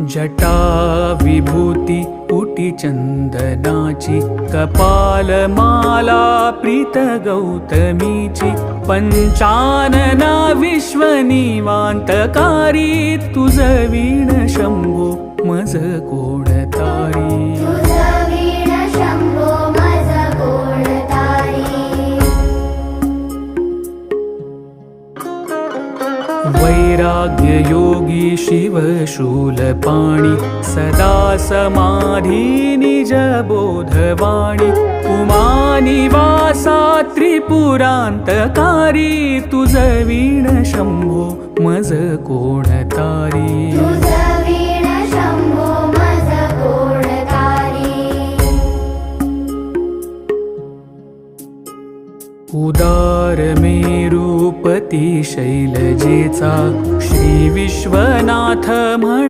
जटा विभूती उटी चंदनाची, कपालमाला प्रीत गौतमीची, पंचानना विश्वनिवांतकारी, तुझ वीण शंभो मज कोणतारी. वैराग्य योगी शिव शूलपाणी, सदा समाधी निज बोधवाणी, उमानिवासा त्रिपुरांतकारी, तुझ वीण शंभो मज कोणतारी. उदार मेरूपती शैलजेचा, श्री विश्व